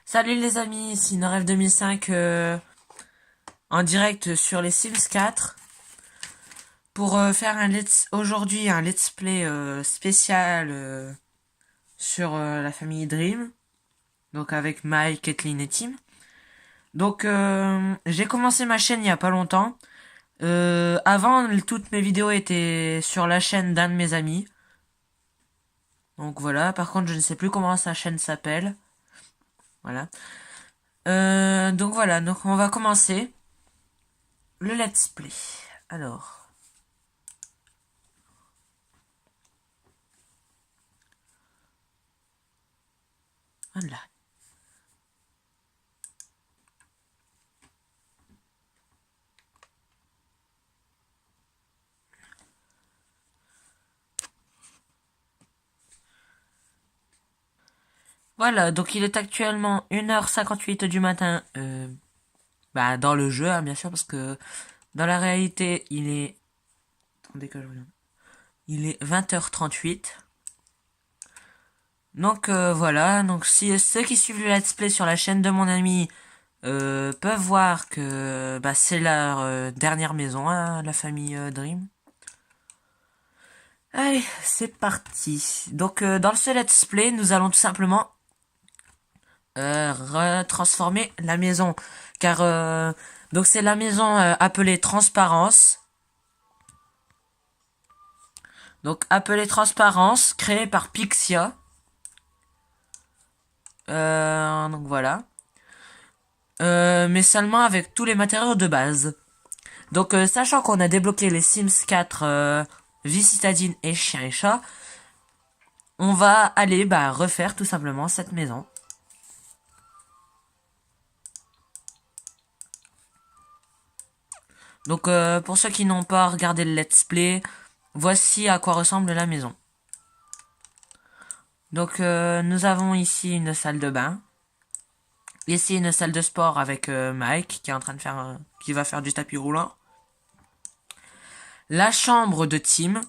Salut les amis, ici Norev 2005 en direct sur les Sims 4 pour faire aujourd'hui un let's play spécial sur la famille Dream, donc avec Mike, Kathleen et Tim. Donc j'ai commencé ma chaîne il y a pas longtemps. Avant, toutes mes vidéos étaient sur la chaîne d'un de mes amis. Donc voilà, par contre je ne sais plus comment sa chaîne s'appelle. Voilà. Donc voilà, donc on va commencer le let's play. Alors, voilà. Voilà, donc il est actuellement 1h58 du matin, dans le jeu, hein, bien sûr, parce que dans la réalité, il est... Attendez que je regarde. Il est 20h38. Donc voilà, donc si ceux qui suivent le let's play sur la chaîne de mon ami peuvent voir que c'est leur dernière maison, hein, la famille Dream. Allez, c'est parti. Donc dans ce let's play, nous allons tout simplement retransformer la maison. Car donc c'est la maison appelée Transparence. Donc appelée Transparence, créée par Pixia. Donc voilà. Mais seulement avec tous les matériaux de base. Donc sachant qu'on a débloqué les Sims 4, vie citadine et chien et chat, on va aller refaire tout simplement cette maison. Donc pour ceux qui n'ont pas regardé le let's play, voici à quoi ressemble la maison. Donc nous avons ici une salle de bain. Ici une salle de sport avec Mike qui est en train de faire qui va faire du tapis roulant. La chambre de Tim.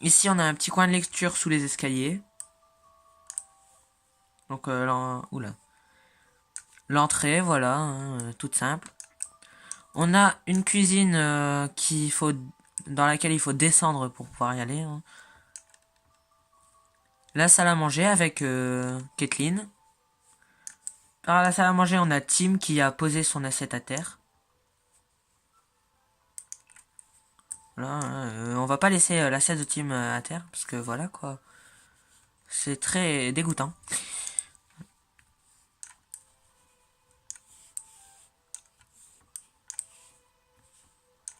Ici on a un petit coin de lecture sous les escaliers. Donc l'entrée, voilà, hein, toute simple. On a une cuisine dans laquelle il faut descendre pour pouvoir y aller. Hein. La salle à manger avec Kathleen. Par la salle à manger, on a Tim qui a posé son assiette à terre. Voilà, hein, on va pas laisser l'assiette de Tim à terre parce que voilà quoi. C'est très dégoûtant.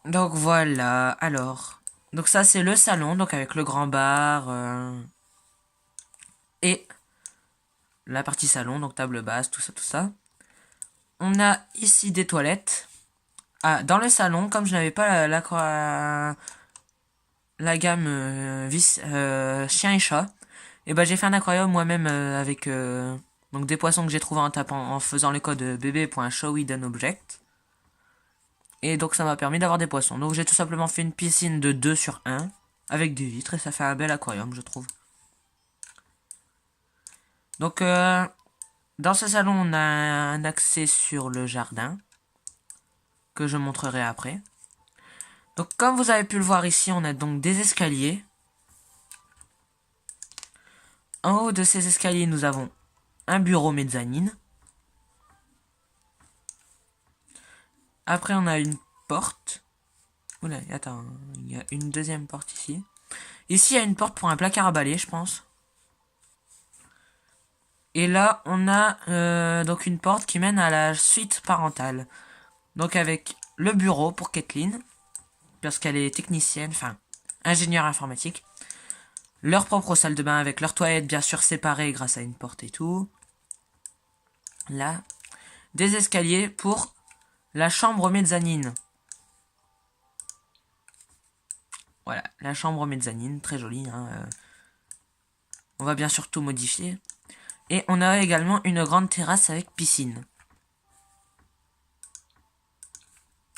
Donc voilà, alors. Donc ça c'est le salon, donc avec le grand bar et la partie salon, donc table basse, tout ça, tout ça. On a ici des toilettes. Ah, dans le salon, comme je n'avais pas la gamme chien et chat, et j'ai fait un aquarium moi-même avec donc des poissons que j'ai trouvé en faisant le code bb.showhiddenobject. Et donc ça m'a permis d'avoir des poissons. Donc j'ai tout simplement fait une piscine de 2/1 avec des vitres et ça fait un bel aquarium, je trouve. Donc dans ce salon, on a un accès sur le jardin que je montrerai après. Donc comme vous avez pu le voir ici, on a donc des escaliers. En haut de ces escaliers, nous avons un bureau mezzanine. Après, on a une porte. Oula, attends, il y a une deuxième porte ici. Ici, il y a une porte pour un placard à balai, je pense. Et là, on a donc une porte qui mène à la suite parentale. Donc avec le bureau pour Kathleen, parce qu'elle est technicienne, enfin, ingénieure informatique. Leur propre salle de bain avec leur toilette bien sûr séparée grâce à une porte et tout. Là, des escaliers pour la chambre mezzanine. Voilà, la chambre mezzanine, très jolie. Hein, on va bien sûr tout modifier. Et on a également une grande terrasse avec piscine.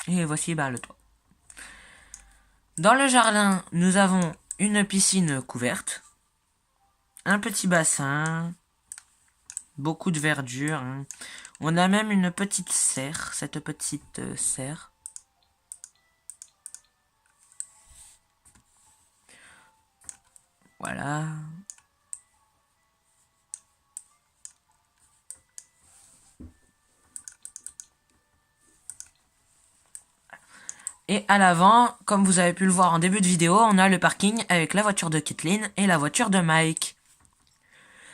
Et voici le toit. Dans le jardin, nous avons une piscine couverte, un petit bassin, beaucoup de verdure. Hein. On a même une petite serre, cette petite serre. Voilà. Et à l'avant, comme vous avez pu le voir en début de vidéo, on a le parking avec la voiture de Kathleen et la voiture de Mike.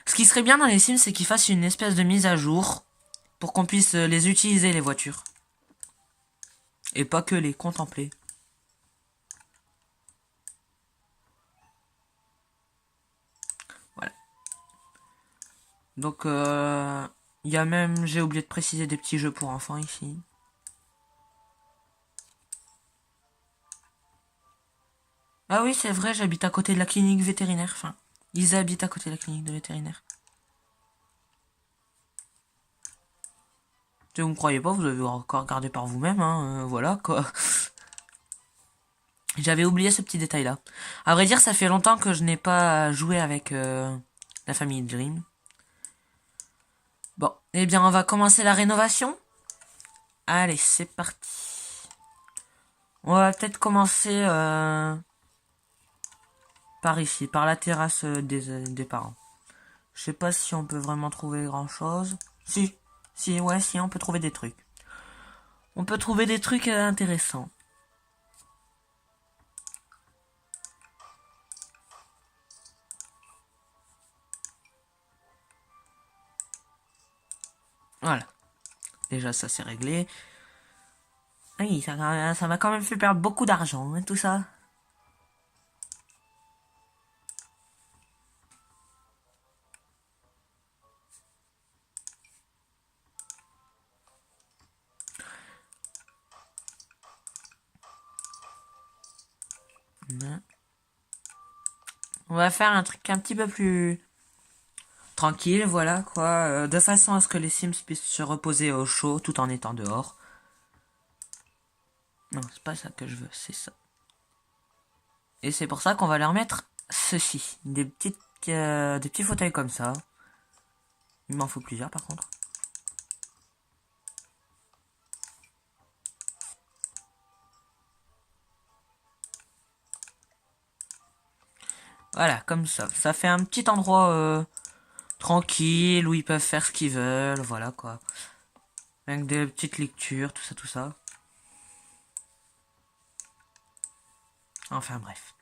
Ce qui serait bien dans les Sims, c'est qu'ils fassent une espèce de mise à jour pour qu'on puisse les utiliser, les voitures. Et pas que les contempler. Voilà. Donc, il y a même, j'ai oublié de préciser, des petits jeux pour enfants ici. Ah oui, c'est vrai, j'habite à côté de la clinique vétérinaire. Enfin, ils habitent à côté de la clinique de vétérinaire. Si vous me croyez pas, vous avez encore regardé par vous-même, hein, voilà quoi. J'avais oublié ce petit détail-là. À vrai dire, ça fait longtemps que je n'ai pas joué avec la famille Dream. Bon, eh bien, on va commencer la rénovation. Allez, c'est parti. On va peut-être commencer par ici, par la terrasse des parents. Je sais pas si on peut vraiment trouver grand-chose. Si, ouais, si, on peut trouver des trucs. On peut trouver des trucs intéressants. Voilà. Déjà, ça c'est réglé. Oui, ça m'a quand même fait perdre beaucoup d'argent, hein, tout ça. On va faire un truc un petit peu plus tranquille, voilà, quoi. De façon à ce que les Sims puissent se reposer au chaud tout en étant dehors. Non, c'est pas ça que je veux, c'est ça. Et c'est pour ça qu'on va leur mettre ceci. Des petits fauteuils comme ça. Il m'en faut plusieurs par contre. Voilà, comme ça. Ça fait un petit endroit tranquille où ils peuvent faire ce qu'ils veulent, voilà quoi. Avec des petites lectures, tout ça, tout ça. Enfin bref.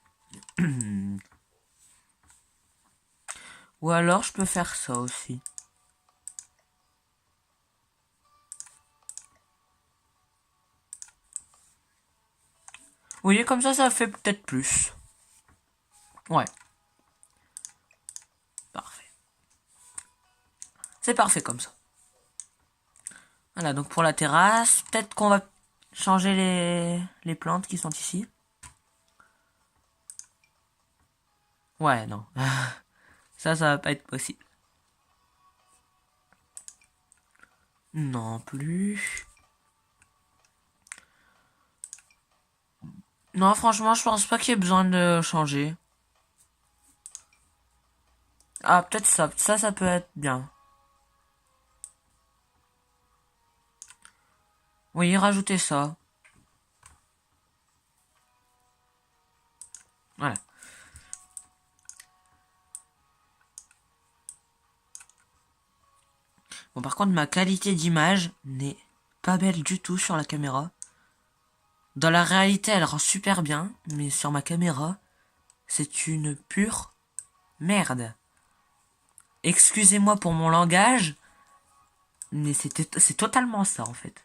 Ou alors je peux faire ça aussi. Vous voyez, comme ça fait peut-être plus. Ouais. Parfait. C'est parfait comme ça. Voilà, donc pour la terrasse, peut-être qu'on va changer les plantes qui sont ici. Ouais, non. Ça va pas être possible. Non plus. Non, franchement, je pense pas qu'il y ait besoin de changer. Ah, peut-être ça. Ça peut être bien. Oui, rajoutez ça. Voilà. Bon, par contre, ma qualité d'image n'est pas belle du tout sur la caméra. Dans la réalité, elle rend super bien, mais sur ma caméra, c'est une pure merde. Excusez-moi pour mon langage, mais c'est totalement ça en fait.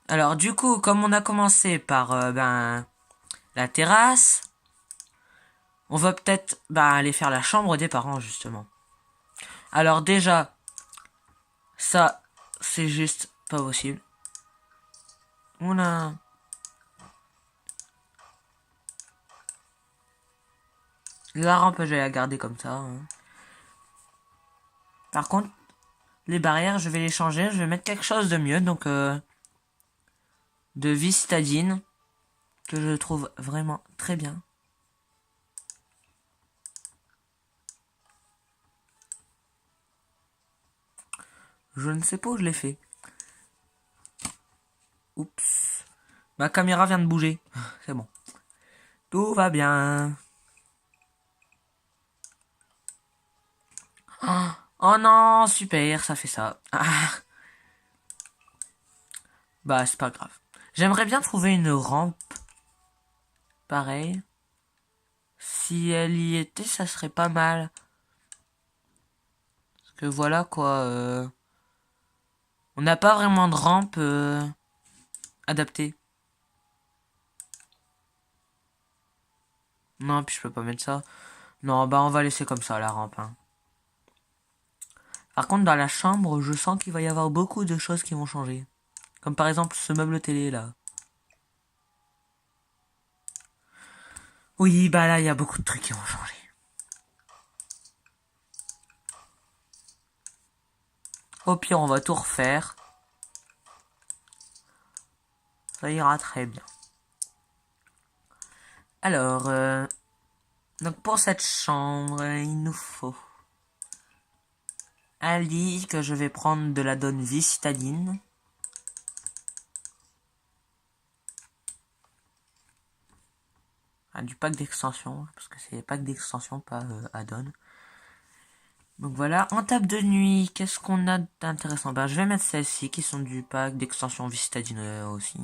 Alors du coup, comme on a commencé par la terrasse, on va peut-être aller faire la chambre des parents justement. Alors déjà, ça c'est juste pas possible. On a la rampe, je vais la garder comme ça. Hein. Par contre, les barrières, je vais les changer. Je vais mettre quelque chose de mieux, donc de vie citadine, que je trouve vraiment très bien. Je ne sais pas où je l'ai fait. Oups. Ma caméra vient de bouger. C'est bon. Tout va bien. Oh non, super, ça fait ça. Ah. Bah, c'est pas grave. J'aimerais bien trouver une rampe. Pareil. Si elle y était, ça serait pas mal. Parce que voilà quoi. On n'a pas vraiment de rampe adaptée. Non, puis je peux pas mettre ça. Non, bah on va laisser comme ça la rampe. Hein. Par contre, dans la chambre, je sens qu'il va y avoir beaucoup de choses qui vont changer. Comme par exemple ce meuble télé là. Oui, bah là, il y a beaucoup de trucs qui vont changer. Au pire, on va tout refaire. Ça ira très bien. Alors, donc pour cette chambre, il nous faut un lit que je vais prendre de la donne vie citadine. Du pack d'extension, parce que c'est pack d'extension, pas add-on. Donc voilà, en table de nuit, qu'est-ce qu'on a d'intéressant? Ben, je vais mettre celles-ci qui sont du pack d'extension vie citadine aussi.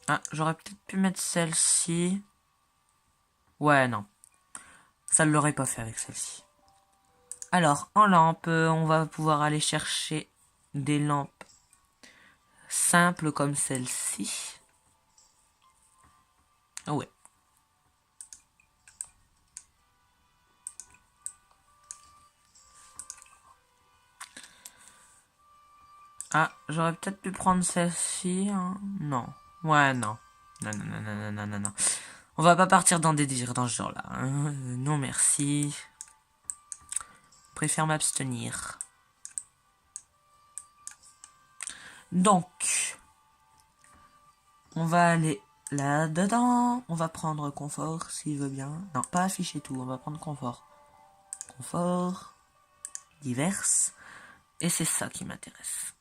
Ah, j'aurais peut-être pu mettre celle-ci. Ouais, non. Ça ne l'aurait pas fait avec celle-ci. Alors, en lampe, on va pouvoir aller chercher des lampes simples comme celle-ci. Ah ouais. Ah, j'aurais peut-être pu prendre celle-ci. Hein. Non. Ouais, non. Non, non, non, non, non, non, non. On va pas partir dans des délires dans ce genre-là. Hein. Non, merci. Je préfère m'abstenir. Donc, on va aller là-dedans. On va prendre confort, s'il veut bien. Non, pas afficher tout. On va prendre confort. Confort. Diverses. Et c'est ça qui m'intéresse.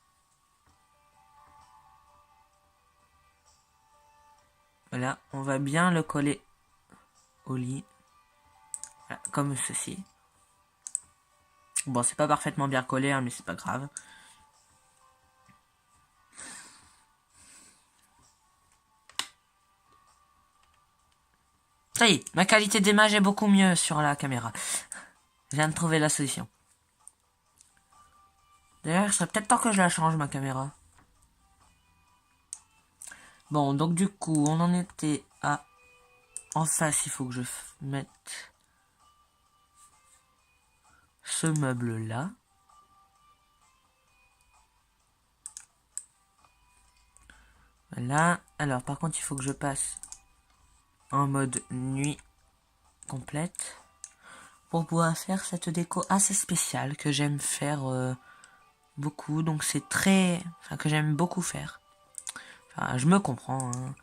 Voilà, on va bien le coller au lit. Voilà, comme ceci. Bon, c'est pas parfaitement bien collé, hein, mais c'est pas grave. Ça y est, ma qualité d'image est beaucoup mieux sur la caméra. Je viens de trouver la solution. D'ailleurs, il serait peut-être temps que je la change, ma caméra. Bon, donc du coup, on en était à... En face, il faut que je mette ce meuble-là. Voilà. Alors, par contre, il faut que je passe en mode nuit complète pour pouvoir faire cette déco assez spéciale que j'aime faire beaucoup. Donc, c'est très... Enfin, que j'aime beaucoup faire. Enfin, je me comprends. Hein.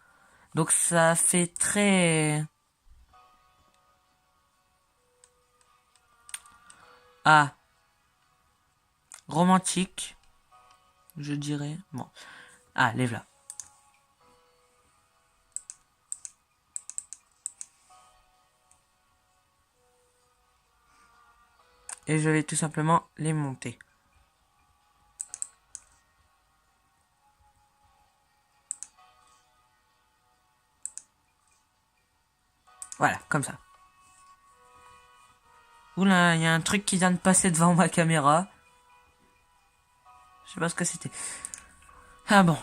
Donc, ça fait très... Ah, romantique, je dirais. Bon. Ah, lève là. Et je vais tout simplement les monter. Voilà, comme ça. Oula, il y a un truc qui vient de passer devant ma caméra. Je sais pas ce que c'était. Ah bon.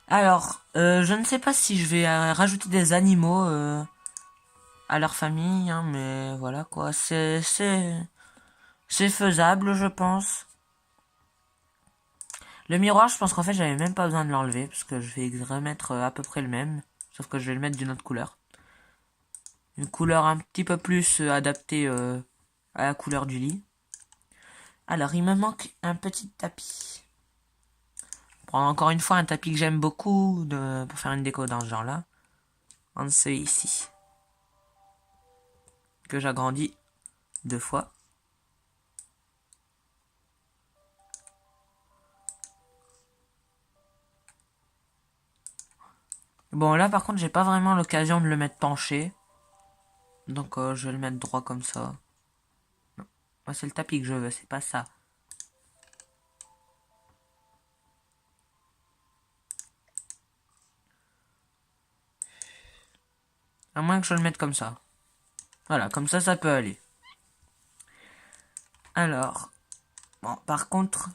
Alors, je ne sais pas si je vais rajouter des animaux à leur famille, hein, mais voilà quoi. C'est faisable, je pense. Le miroir, je pense qu'en fait, j'avais même pas besoin de l'enlever parce que je vais remettre à peu près le même, sauf que je vais le mettre d'une autre couleur. Une couleur un petit peu plus adaptée à la couleur du lit. Alors, il me manque un petit tapis. Bon, encore une fois, un tapis que j'aime beaucoup pour faire une déco dans ce genre-là. En celui-ci. que j'agrandis 2 fois. Bon, là, par contre, j'ai pas vraiment l'occasion de le mettre penché. Donc, je vais le mettre droit comme ça. Non. Moi, c'est le tapis que je veux, c'est pas ça. À moins que je le mette comme ça. Voilà, comme ça peut aller. Alors, bon, par contre,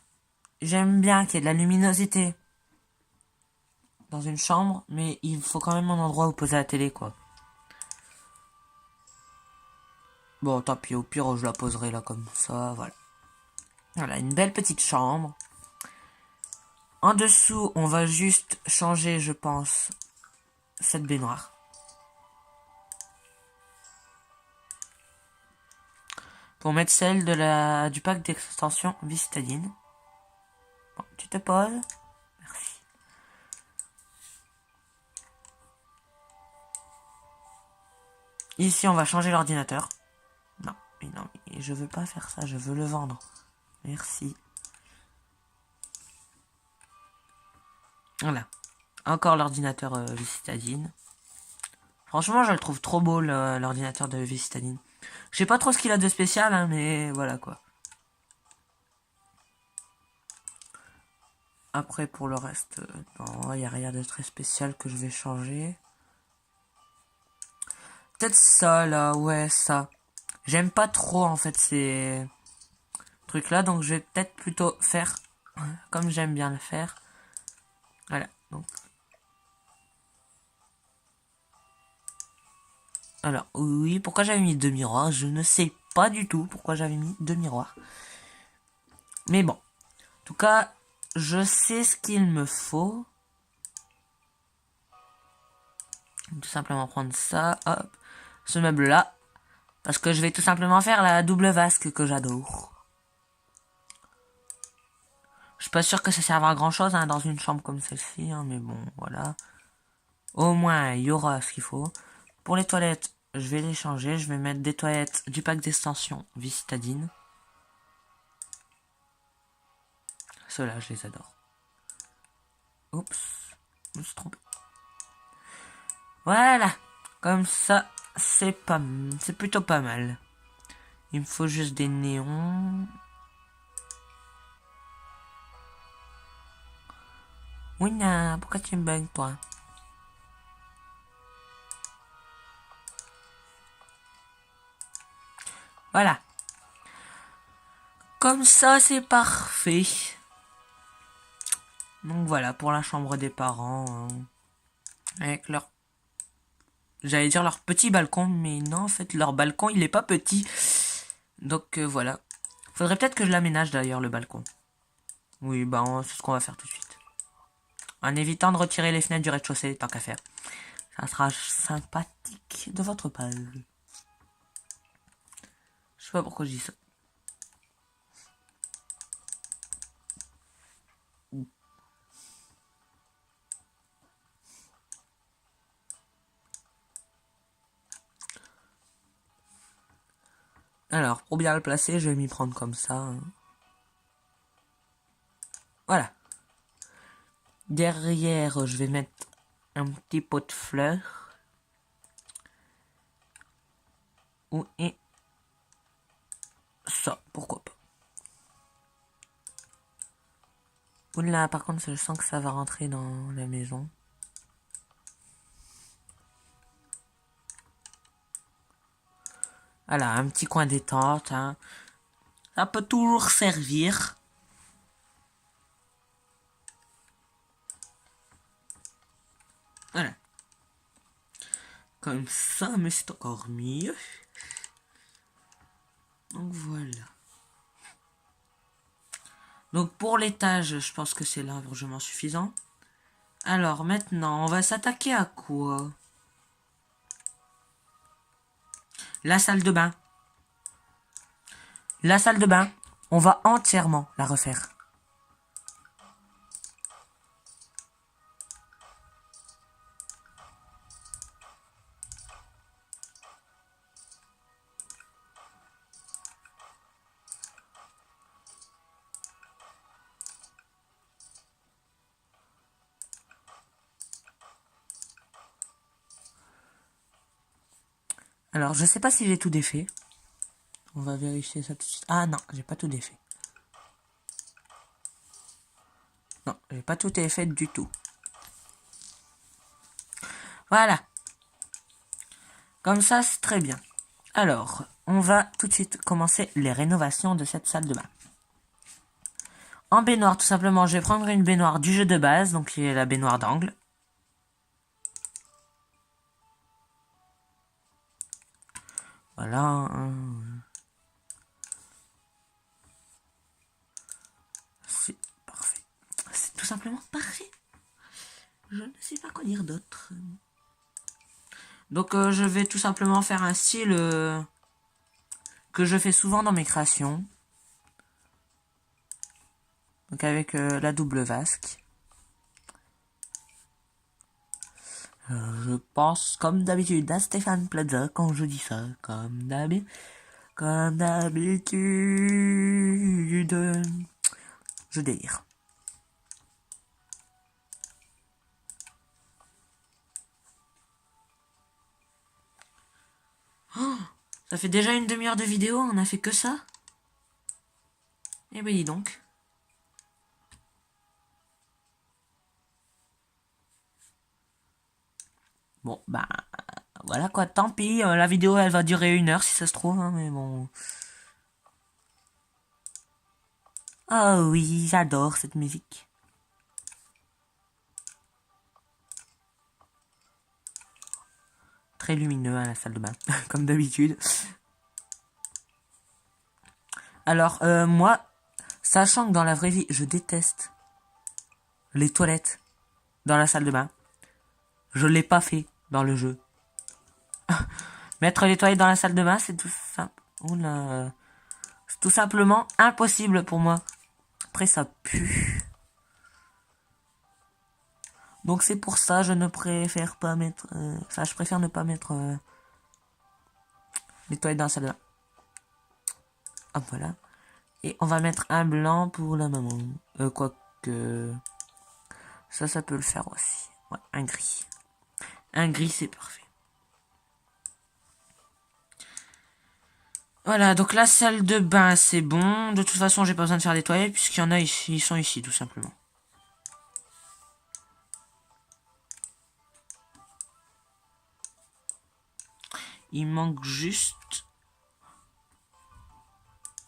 j'aime bien qu'il y ait de la luminosité dans une chambre, mais il faut quand même un endroit où poser la télé, quoi. Bon, tant pis, au pire, je la poserai là comme ça, voilà. Voilà, une belle petite chambre. En dessous, on va juste changer, je pense, cette baignoire. Pour mettre celle du pack d'extension vie citadine. Bon, tu te poses. Merci. Ici, on va changer l'ordinateur. Non, je veux pas faire ça, je veux le vendre. Merci. Voilà. Encore l'ordinateur vie citadine. Franchement, je le trouve trop beau, l'ordinateur de vie citadine. Je sais pas trop ce qu'il a de spécial, hein, mais voilà quoi. Après, pour le reste, non, il n'y a rien de très spécial que je vais changer. Peut-être ça, là, ouais, ça. J'aime pas trop, en fait, ces trucs-là, donc je vais peut-être plutôt faire comme j'aime bien le faire. Voilà, donc. Alors, oui, pourquoi j'avais mis 2 miroirs? Je ne sais pas du tout pourquoi j'avais mis 2 miroirs. Mais bon, en tout cas, je sais ce qu'il me faut. Tout simplement prendre ça, hop, ce meuble-là. Parce que je vais tout simplement faire la double vasque que j'adore. Je suis pas sûr que ça serve à grand chose hein, dans une chambre comme celle-ci, hein, mais bon, voilà. Au moins, il y aura ce qu'il faut. Pour les toilettes, je vais les changer. Je vais mettre des toilettes du pack d'extension vie citadine. Ceux-là, je les adore. Oups, je me suis trompé. Voilà, comme ça, c'est plutôt pas mal. Il me faut juste des néons. Wina, pourquoi tu me bugs, toi? Voilà. Comme ça, c'est parfait. Donc voilà, pour la chambre des parents. Avec leur... J'allais dire leur petit balcon, mais non, en fait, leur balcon, il est pas petit. Donc voilà. Faudrait peut-être que je l'aménage d'ailleurs, le balcon. Oui, bah c'est ce qu'on va faire tout de suite. En évitant de retirer les fenêtres du rez-de-chaussée, tant qu'à faire. Ça sera sympathique de votre part. Je sais pas pourquoi je dis ça. Alors, pour bien le placer, je vais m'y prendre comme ça. Hein. Voilà. Derrière, je vais mettre un petit pot de fleurs. Et ça, pourquoi pas. Oula, par contre, je sens que ça va rentrer dans la maison. Voilà, un petit coin détente. Hein. Ça peut toujours servir. Voilà. Comme ça, mais c'est encore mieux. Donc voilà. Donc pour l'étage, je pense que c'est largement suffisant. Alors maintenant, on va s'attaquer à quoi? La salle de bain. La salle de bain, on va entièrement la refaire. Alors, je sais pas si j'ai tout défait. On va vérifier ça tout de suite. Ah non, j'ai pas tout défait. Non, j'ai pas tout défait du tout. Voilà. Comme ça, c'est très bien. Alors, on va tout de suite commencer les rénovations de cette salle de bain. En baignoire, tout simplement, je vais prendre une baignoire du jeu de base, donc qui est la baignoire d'angle. Voilà. C'est parfait. C'est tout simplement parfait. Je ne sais pas quoi dire d'autre. Donc, je vais tout simplement faire un style que je fais souvent dans mes créations. Donc, avec la double vasque. Je pense, comme d'habitude, à Stéphane Plaza quand je dis ça. Comme d'habitude. Je délire. Oh, ça fait déjà une demi-heure de vidéo, on a fait que ça? Eh ben dis donc. Bon, bah, voilà quoi, tant pis, la vidéo elle va durer 1 heure si ça se trouve, hein, mais bon. Oh oui, j'adore cette musique. Très lumineux à la salle de bain, comme d'habitude. Alors, moi, sachant que dans la vraie vie, je déteste les toilettes dans la salle de bain, je l'ai pas fait dans le jeu. Mettre les toilettes dans la salle de bain, c'est tout simple. Oula. C'est tout simplement impossible pour moi. Après, ça pue. Donc c'est pour ça je ne préfère pas mettre... Enfin, je préfère ne pas mettre les toilettes dans la salle de bain. Hop, voilà. Et on va mettre un blanc pour la maman. Quoique... Ça peut le faire aussi. Ouais, un gris. Un gris, c'est parfait. Voilà, donc la salle de bain, c'est bon. De toute façon, j'ai pas besoin de faire des toilettes, puisqu'il y en a ici, ils sont ici, tout simplement. Il manque juste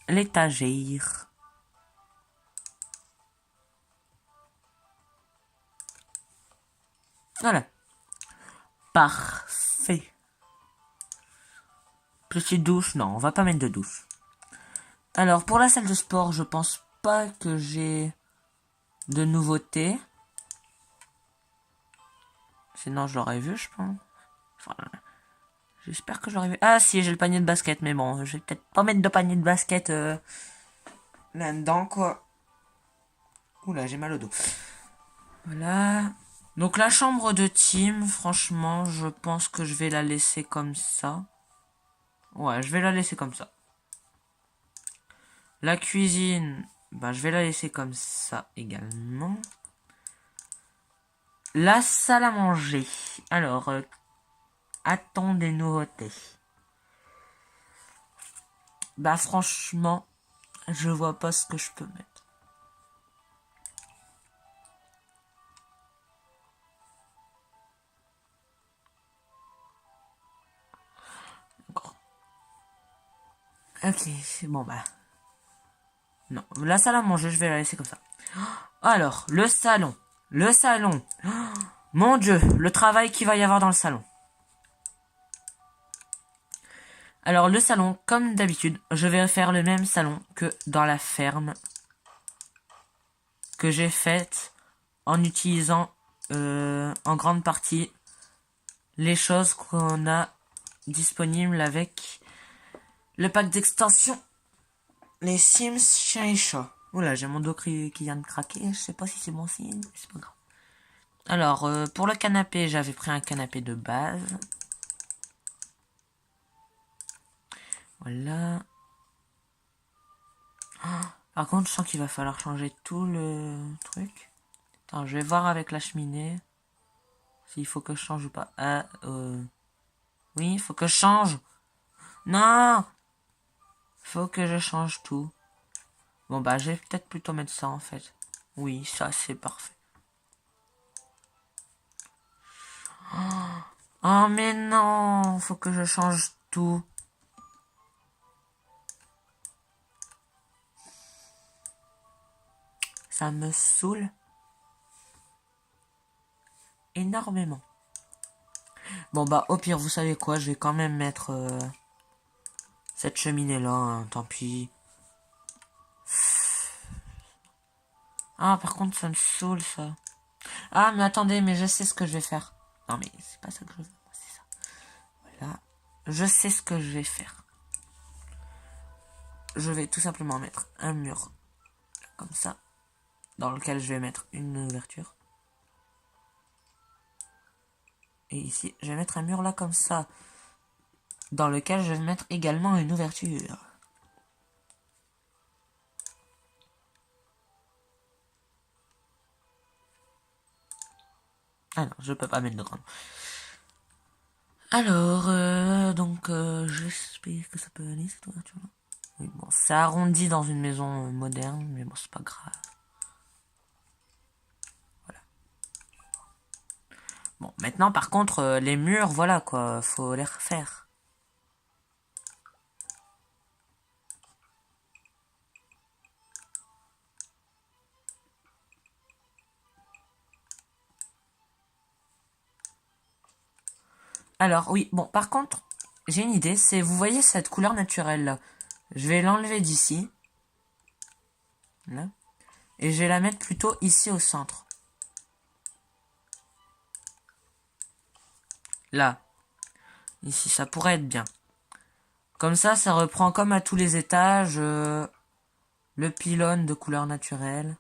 l'étagère. Voilà. Parfait. Petite douche, non, on va pas mettre de douche. Alors, pour la salle de sport, je pense pas que j'ai de nouveautés. Sinon, je l'aurais vu, je pense. Enfin, j'espère que je l'aurais vu. Ah, si, j'ai le panier de basket, mais bon, je vais peut-être pas mettre de panier de basket là-dedans, quoi. Oula, j'ai mal au dos. Voilà. Donc, la chambre de Tim, franchement, je pense que je vais la laisser comme ça. Ouais, je vais la laisser comme ça. La cuisine, bah, je vais la laisser comme ça également. La salle à manger. Alors, attends des nouveautés. Bah, franchement, je vois pas ce que je peux mettre. Ok, c'est bon, bah. Non, la salle à manger, je vais la laisser comme ça. Alors, le salon. Le salon. Mon Dieu, le travail qu'il va y avoir dans le salon. Alors, le salon, comme d'habitude, je vais faire le même salon que dans la ferme. Que j'ai faite en utilisant en grande partie les choses qu'on a disponibles avec le pack d'extension. Les Sims chien et chat. Oula, j'ai mon dos qui vient de craquer. Je sais pas si c'est bon signe, mais c'est pas grave. Alors, pour le canapé, j'avais pris un canapé de base. Voilà. Par contre, je sens qu'il va falloir changer tout le truc. Attends, je vais voir avec la cheminée s'il faut que je change ou pas. Oui, il faut que je change. Non! Faut que je change tout. Bon bah je vais peut-être plutôt mettre ça en fait. Oui, ça c'est parfait. Oh mais non! Faut que je change tout. Ça me saoule énormément. Bon bah au pire vous savez quoi, je vais quand même mettre cette cheminée là, hein, tant pis. Ah par contre ça me saoule ça. Ah mais attendez, mais je sais ce que je vais faire. Non mais c'est pas ça que je veux, c'est ça. Voilà, je sais ce que je vais faire. Je vais tout simplement mettre un mur comme ça, dans lequel je vais mettre une ouverture. Et ici, je vais mettre un mur là comme ça, dans lequel je vais mettre également une ouverture. Ah non, je peux pas mettre de grande. Alors, j'espère que ça peut aller cette ouverture-là. Oui, bon, c'est arrondi dans une maison moderne, mais bon, c'est pas grave. Voilà. Bon, maintenant, par contre, les murs, voilà quoi, faut les refaire. Alors, oui, bon, par contre, j'ai une idée, c'est, vous voyez cette couleur naturelle là, je vais l'enlever d'ici. Là. Et je vais la mettre plutôt ici au centre. Là. Ici, ça pourrait être bien. Comme ça reprend comme à tous les étages le pylône de couleur naturelle.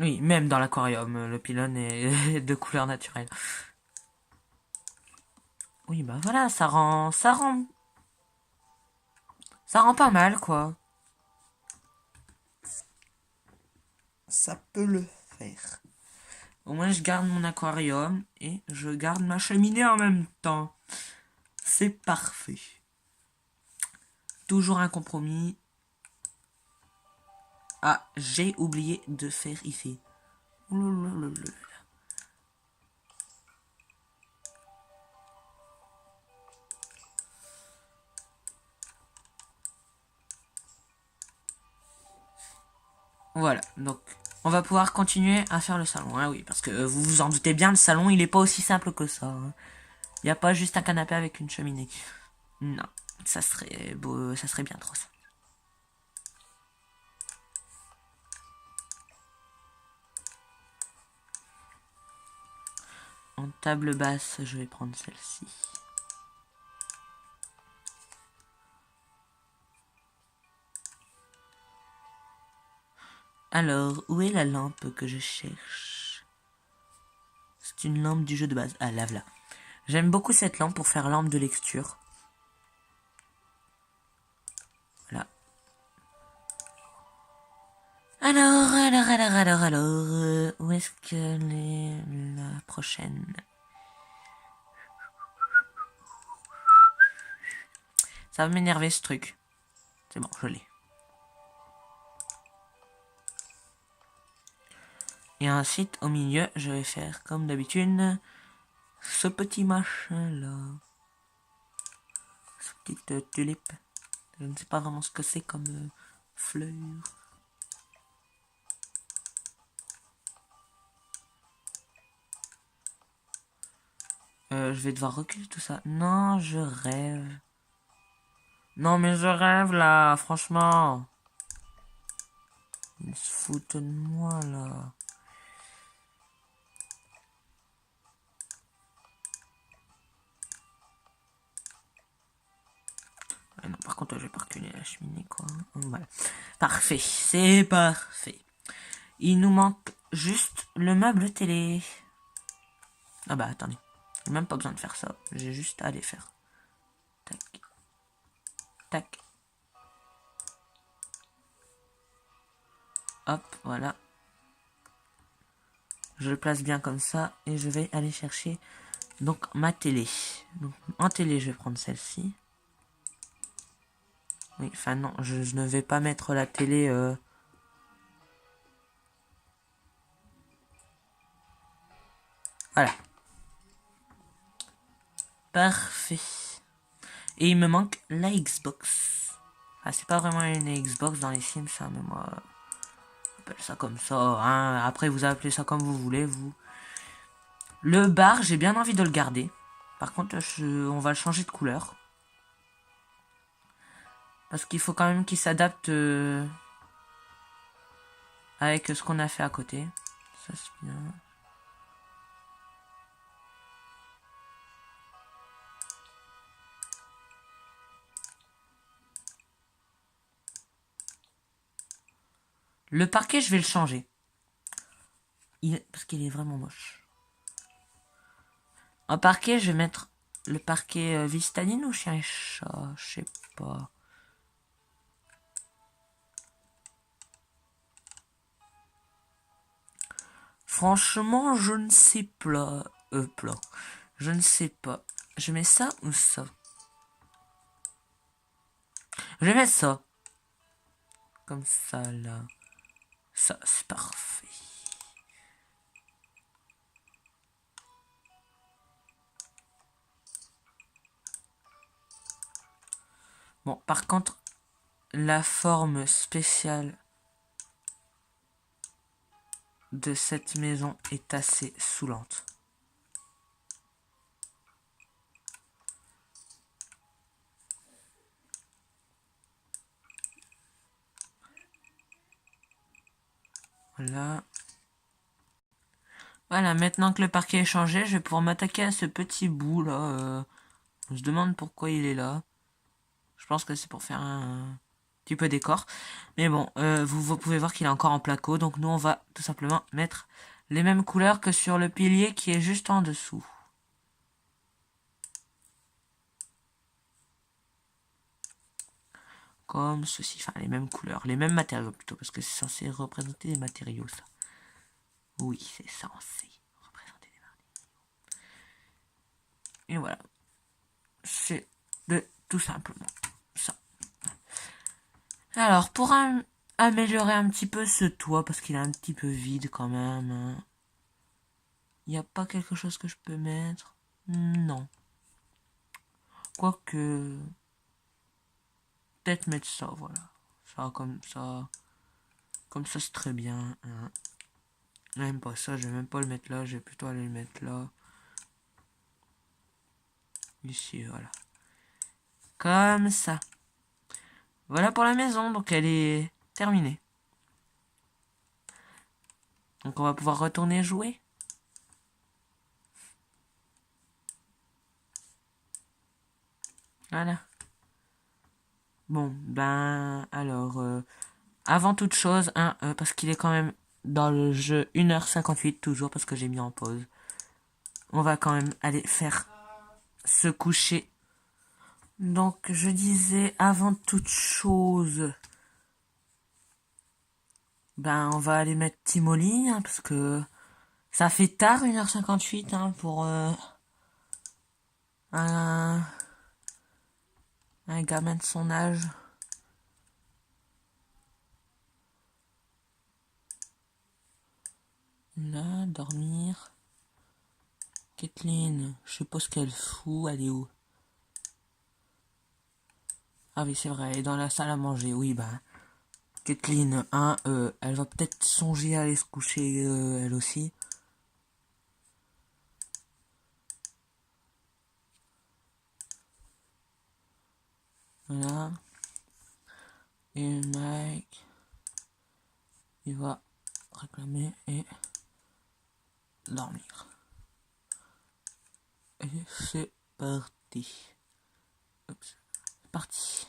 Oui, même dans l'aquarium, le pylône est de couleur naturelle. Oui, bah voilà, ça rend pas mal, quoi. Ça peut le faire. Au moins, je garde mon aquarium et je garde ma cheminée en même temps. C'est parfait. Toujours un compromis. Ah, j'ai oublié de faire ici. Voilà, donc on va pouvoir continuer à faire le salon. Ah oui, parce que vous vous en doutez bien, le salon il est pas aussi simple que ça. Hein. Il n'y a pas juste un canapé avec une cheminée. Non, ça serait beau, ça serait bien trop ça. En table basse, je vais prendre celle-ci. Alors, où est la lampe que je cherche? C'est une lampe du jeu de base. Ah, là, voilà. J'aime beaucoup cette lampe pour faire lampe de lecture. Voilà. Alors, où est-ce qu'elle est la prochaine? Ça va m'énerver ce truc. C'est bon, je l'ai. Et ensuite, au milieu, je vais faire comme d'habitude ce petit machin là. Cette petite tulipe. Je ne sais pas vraiment ce que c'est comme fleur. Je vais devoir reculer tout ça. Non, je rêve. Non, mais je rêve là, franchement. Ils se foutent de moi là. Ah non, par contre, je vais pas reculer la cheminée quoi. Voilà. Parfait, c'est parfait. Il nous manque juste le meuble télé. Ah bah attendez. J'ai même pas besoin de faire ça. J'ai juste à les faire. Tac. Tac. Hop, voilà. Je le place bien comme ça. Et je vais aller chercher donc ma télé. Donc en télé, je vais prendre celle-ci. Oui, enfin non, je ne vais pas mettre la télé... Voilà. Parfait. Et il me manque la Xbox. Ah, c'est pas vraiment une Xbox dans les Sims, ça, mais moi... J'appelle ça comme ça, hein. Après, vous appelez ça comme vous voulez, vous. Le bar, j'ai bien envie de le garder. Par contre, on va le changer de couleur. Parce qu'il faut quand même qu'il s'adapte avec ce qu'on a fait à côté. Ça, c'est bien. Le parquet, je vais le changer. Parce qu'il est vraiment moche. En parquet, je vais mettre le parquet Vistaline ou chien et chat. Je sais pas. Franchement, je ne sais pas. Je ne sais pas. Je mets ça ou ça? Je vais mettre ça. Comme ça, là. Ça, c'est parfait. Bon, par contre, la forme spéciale de cette maison est assez saoulante. Voilà. Voilà, maintenant que le parquet est changé, je vais pouvoir m'attaquer à ce petit bout là. On se demande pourquoi il est là. Je pense que c'est pour faire un petit peu décor. Mais bon, vous pouvez voir qu'il est encore en placo. Donc nous, on va tout simplement mettre les mêmes couleurs que sur le pilier qui est juste en dessous. Comme ceci. Enfin, les mêmes couleurs. Les mêmes matériaux plutôt. Parce que c'est censé représenter des matériaux, ça. Oui, c'est censé représenter des matériaux. Et voilà. C'est tout simplement ça. Alors, pour améliorer un petit peu ce toit, parce qu'il est un petit peu vide quand même, hein. Il n'y a pas quelque chose que je peux mettre? Non. Quoique... Peut-être mettre ça, voilà. Ça, comme ça. Comme ça, c'est très bien. Hein. Même pas ça, je vais même pas le mettre là. Je vais plutôt aller le mettre là. Ici, voilà. Comme ça. Voilà pour la maison, donc elle est terminée. Donc on va pouvoir retourner jouer. Voilà. Bon, ben, alors, avant toute chose, hein, parce qu'il est quand même dans le jeu 1h58, toujours parce que j'ai mis en pause. On va quand même aller faire se coucher. Donc, je disais, avant toute chose, ben, on va aller mettre Timoli, hein, parce que ça fait tard, 1h58, hein, pour un, un gamin de son âge. Là, dormir. Kathleen, je sais pas ce qu'elle fout, elle est où? Ah oui, c'est vrai, elle est dans la salle à manger, oui, ben. Kathleen, hein, elle va peut-être songer à aller se coucher, elle aussi. Voilà. Et Mike, il va réclamer et dormir. Et c'est parti. Oups, c'est parti.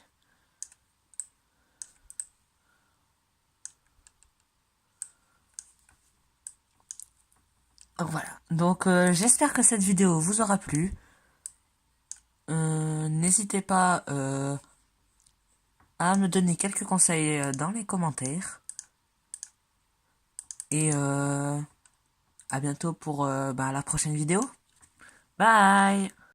Voilà. Donc j'espère que cette vidéo vous aura plu. N'hésitez pas à me donner quelques conseils dans les commentaires. Et à bientôt pour la prochaine vidéo. Bye!